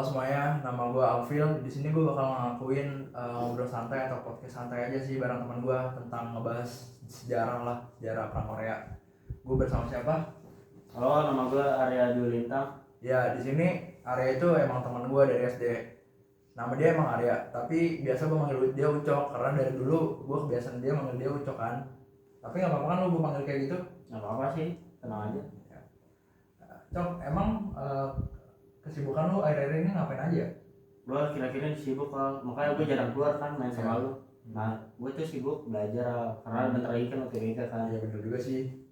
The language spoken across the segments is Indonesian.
Halo semuanya, nama gue Alfil. Di sini gue bakal ngelakuin ngobrol santai atau podcast santai aja sih bareng teman gue tentang ngebahas sejarah lah, sejarah perang Korea. Gue bersama siapa? Halo, nama gue Arya Dwi Lintang. Ya, di sini Arya itu emang teman gue dari SD. Nama dia emang Arya, tapi biasa gue manggil dia Ucok karena dari dulu gue kebiasaan dia manggil dia Ucok kan. Tapi nggak apa-apa kan lu gue panggil kayak gitu? Gak apa-apa sih, tenang aja. Ya. Cok, emang kesibukan lu akhir-akhir ini ngapain aja? Gue kira-kira sibuk kalau makanya gue jarang keluar kan main sama lu. Nah, gue tuh sibuk belajar karena bentar lagi kan UTBK kan. Iya bener juga sih.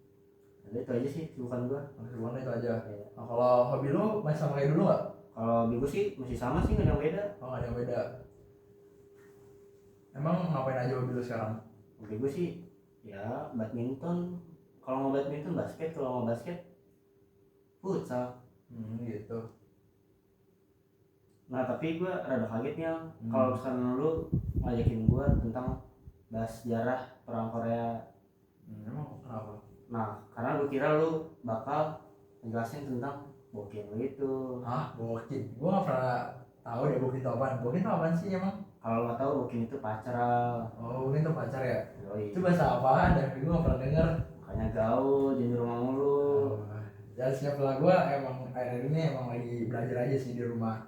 Jadi itu aja sih kesibukan gue. Kesibukan itu aja. Ya. Nah, kalau hobi lu masih sama kayak dulu nggak? Kalau hobi gue sih masih sama sih, nggak ada yang beda. Oh nggak ada yang beda. Emang ngapain aja hobi lu sekarang? Hobi gue sih ya badminton. Kalau mau badminton basket, kalau mau basket futsal. Gitu. Nah tapi gue rada kagetnya kalau misalnya lu ngajakin gue tentang bahas sejarah perang Korea. Emang kenapa? Nah, karena gue kira lu bakal ngejelasin tentang bokeh lu itu. Bokin. Gua nggak pernah tahu deh bokin itu apaan. Bokin itu apaan sih emang? Kalau nggak tahu bokeh itu pacar. Oh bokin itu pacar ya? Yoi. Itu bahasa apaan? Dari gua nggak pernah denger. Makanya gaul jadi rumah mulu. Dan siap lah gua emang akhir ini emang lagi belajar aja sih di rumah.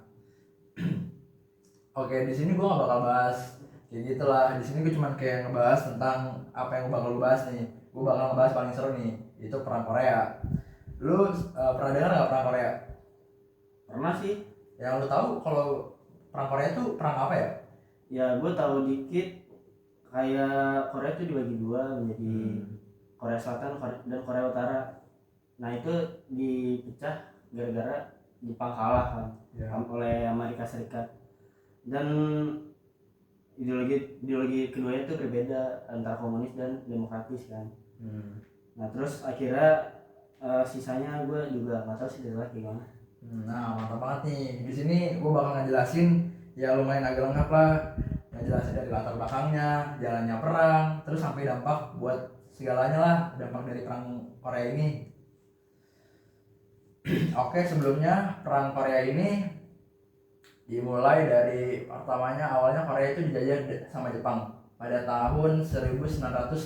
Oke, di sini gua nggak bakal bahas kayak gitulah. Di sini gua cuma kayak ngebahas tentang apa yang gua bakal bahas nih. Gua bakal ngebahas paling seru nih, itu perang Korea. Lu pernah dengar nggak perang Korea? Pernah sih. Yang lu tahu kalau perang Korea itu perang apa ya? Ya gue tahu dikit. Kayak Korea itu dibagi dua menjadi Korea Selatan dan Korea Utara. Nah itu dipecah gara-gara Jepang kalah kan oleh Amerika Serikat. Dan ideologi keduanya itu berbeda antara komunis dan demokratis kan. Nah terus akhirnya sisanya gue juga nggak tahu sih dari gimana. Nah mantap banget nih. Di sini gue bakal ngejelasin ya lumayan agak lengkap lah. Ngejelasin dari latar belakangnya, jalannya perang, terus sampai dampak buat segalanya lah, dampak dari perang Korea ini. Oke, sebelumnya perang Korea ini dimulai dari pertamanya, awalnya Korea itu dijajah sama Jepang pada tahun 1910,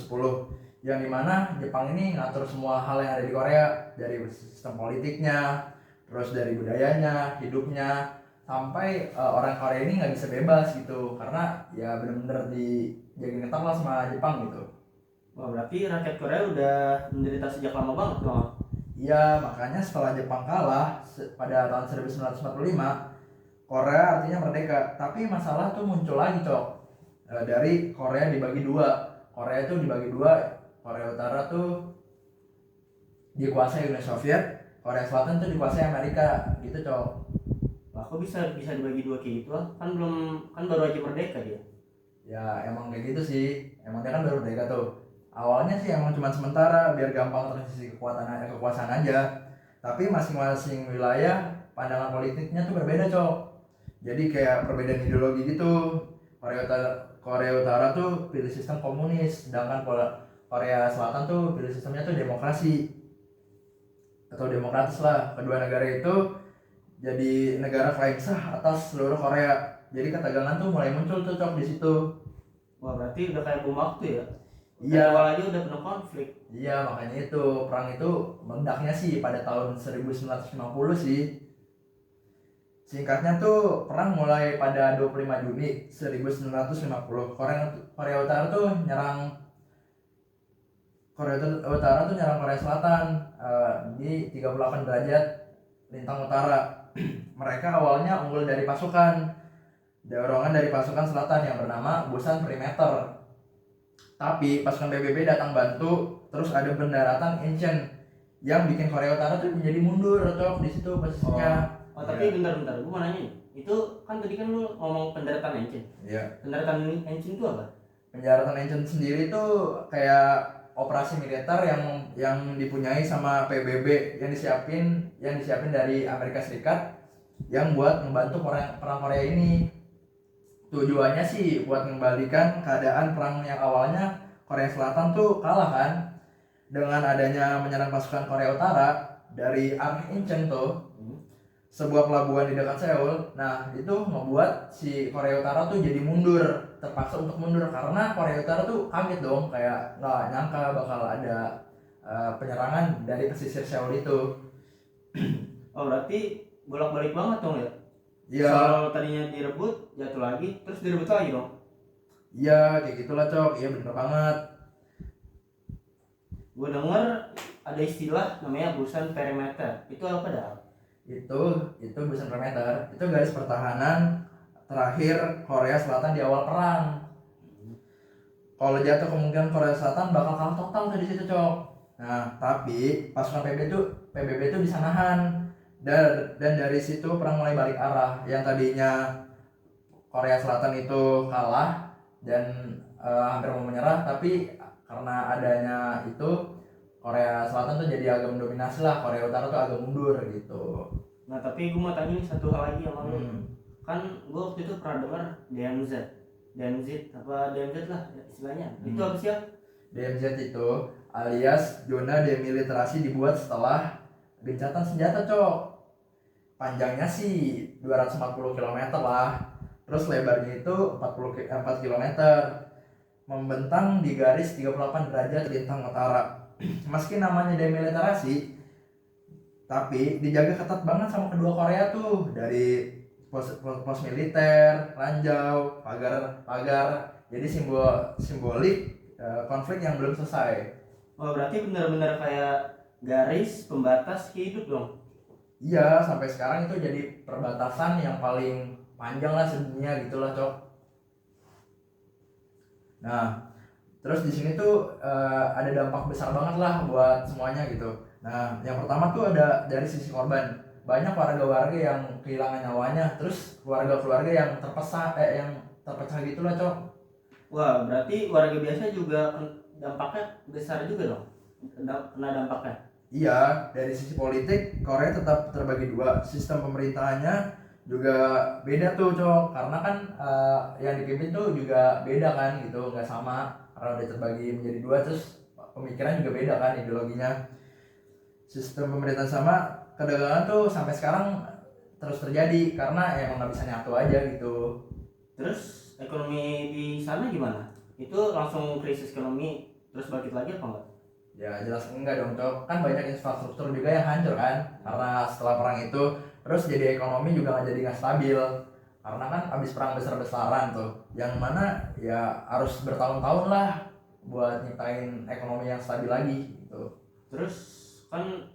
yang dimana Jepang ini ngatur semua hal yang ada di Korea, dari sistem politiknya, terus dari budayanya, hidupnya, sampai orang Korea ini nggak bisa bebas gitu, karena ya bener-bener dijagain ketat lah sama Jepang gitu. Wah berarti rakyat Korea udah menderita sejak lama banget dong. Iya, makanya setelah Jepang kalah pada tahun 1945, Korea artinya merdeka. Tapi masalah tuh muncul lagi, Cok. Dari Korea dibagi dua. Korea tuh dibagi dua. Korea Utara tuh dikuasai Uni Soviet, Korea Selatan tuh dikuasai Amerika, gitu, Cok. Lah kok bisa dibagi dua kayak gitu ah? Kan baru aja merdeka dia. Ya emang kayak gitu sih. Emang dia kan baru merdeka tuh. Awalnya sih emang cuma sementara biar gampang transisi kekuasaan aja. Tapi masing-masing wilayah pandangan politiknya tuh berbeda, Cok. Jadi kayak perbedaan ideologi gitu. Korea Utara tuh pilih sistem komunis, sedangkan Korea Selatan tuh pilih sistemnya tuh demokrasi atau demokratis lah. Kedua negara itu jadi negara klaim sah atas seluruh Korea. Jadi ketegangan tuh mulai muncul tuh, Cok, di situ. Wah berarti udah kayak bom waktu ya? Iya. Awal aja udah penuh konflik. Iya, makanya itu perang itu meledaknya sih pada tahun 1950 sih. Singkatnya tuh perang mulai pada 25 Juni 1950. Korea Utara tuh nyerang Korea Selatan di 38 derajat lintang utara. Mereka awalnya unggul dari dorongan dari pasukan selatan yang bernama Busan Perimeter. Tapi pasukan PBB datang bantu, terus ada pendaratan Incheon yang bikin Korea Utara tuh menjadi mundur, Cok, di situ posisinya. Tapi bentar, gue mau nanya nih. Itu kan tadi kan lu ngomong pendaratan Incheon. Iya. Pendaratan Incheon itu apa? Pendaratan Incheon sendiri tuh kayak operasi militer yang dipunyai sama PBB yang disiapin dari Amerika Serikat yang buat membantu perang Korea ini. Tujuannya sih buat mengembalikan keadaan perang yang awalnya Korea Selatan tuh kalah kan, dengan adanya menyerang pasukan Korea Utara dari arah Incheon tuh. sebuah pelabuhan di dekat Seoul. Nah itu ngebuat si Korea Utara tuh jadi mundur, terpaksa untuk mundur karena Korea Utara tuh kaget dong, kayak nggak nyangka bakal ada penyerangan dari pesisir Seoul itu. Oh berarti bolak-balik banget dong ya? Iya, Soal tadinya direbut, jatuh lagi, terus direbut lagi dong? iya kayak gitulah Cok, iya bener banget. Gue denger ada istilah namanya busan perimeter. Itu apa dah? Itu busan perimeter, itu garis pertahanan terakhir Korea Selatan di awal perang. Kalau jatuh kemungkinan Korea Selatan bakal kalah total tuh di situ Cok. Nah tapi pasukan PBB itu bisa nahan, dan dari situ perang mulai balik arah. Yang tadinya Korea Selatan itu kalah dan hampir mau menyerah, tapi karena adanya itu Korea Selatan tuh jadi agak mendominasi lah, Korea Utara tuh agak mundur gitu. Nah tapi gue mau tanya nih satu hal lagi sama lu. Hmm. Kan gue waktu itu pernah denger DMZ. DMZ apa DMZ lah istilahnya. Itu apa sih ya? DMZ itu alias zona demilitarisasi dibuat setelah gencatan senjata Cok. Panjangnya sih 240 km lah, terus lebarnya itu 4 km, membentang di garis 38 derajat lintang utara. Meski namanya demilitarisasi, tapi dijaga ketat banget sama kedua Korea tuh, dari pos militer, ranjau, pagar. Jadi simbolik konflik yang belum selesai. Oh berarti benar-benar kayak garis pembatas hidup dong. Iya, sampai sekarang itu jadi perbatasan yang paling panjang lah sedunia gitulah Cok. Nah, terus di sini tuh ada dampak besar banget lah buat semuanya gitu. Nah, yang pertama tuh ada dari sisi korban. Banyak warga-warga yang kehilangan nyawanya, terus keluarga-keluarga yang terpecah gitulah Cok. Wah berarti warga biasa juga dampaknya besar juga dong. Kena dampaknya. Iya, dari sisi politik Korea tetap terbagi dua. Sistem pemerintahannya juga beda tuh Cok, karena kan yang dipimpin tuh juga beda kan gitu, nggak sama karena udah terbagi menjadi dua, terus pemikiran juga beda kan, ideologinya. Sistem pemerintahan sama, kedagangan tuh sampai sekarang terus terjadi karena emang nggak bisa nyatu aja gitu. Terus ekonomi di sana gimana? Itu langsung krisis ekonomi terus bangkit lagi apa enggak? Ya jelas enggak dong Cok, kan banyak infrastruktur juga yang hancur kan karena setelah perang itu. Terus jadi ekonomi juga nggak stabil karena kan habis perang besar-besaran tuh, yang mana ya harus bertahun-tahun lah buat nyiptain ekonomi yang stabil lagi gitu. Terus kan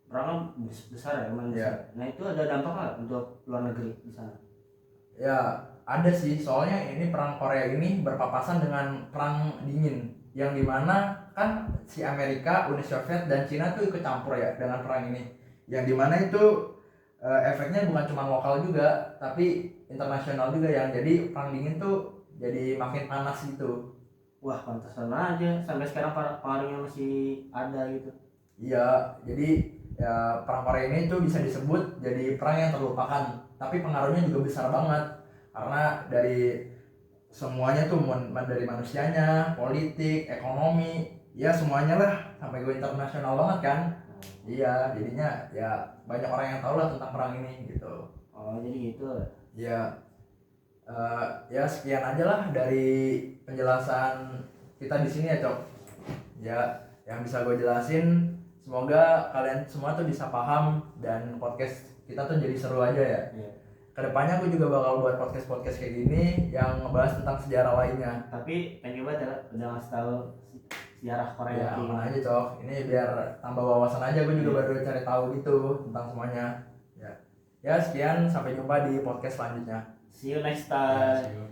perang besar ya emang. Ya. Nah itu ada dampak nggak untuk luar negeri di sana? Ya ada sih, soalnya ini perang Korea ini berpapasan dengan perang dingin, yang dimana kan si Amerika, Uni Soviet, dan Cina tuh ikut campur ya dengan perang ini, yang dimana itu efeknya bukan cuma lokal juga tapi internasional juga, yang jadi perang dingin tuh jadi makin panas gitu. Wah pantesan aja sampai sekarang pengaruhnya masih ada gitu. Iya, jadi ya perang Korea ini tuh bisa disebut jadi perang yang terlupakan, tapi pengaruhnya juga besar banget karena dari semuanya tuh dari manusianya, politik, ekonomi, ya semuanya lah, sampai go internasional banget kan. Iya, jadinya ya banyak orang yang tahu lah tentang perang ini gitu. Oh jadi gitu. Ya ya sekian aja lah dari penjelasan kita di sini ya Cok. Ya yang bisa gue jelasin, semoga kalian semua tuh bisa paham dan podcast kita tuh jadi seru aja ya. Yeah. Kedepannya aku juga bakal buat podcast kayak gini yang ngebahas tentang sejarah lainnya. Tapi thank you banget ya udah ngasih tahu sejarah Korea. Ya aman aja Cok, ini biar tambah wawasan aja, gue juga baru cari tahu gitu tentang semuanya. Ya sekian, sampai jumpa di podcast selanjutnya. See you next Ya, time. see you.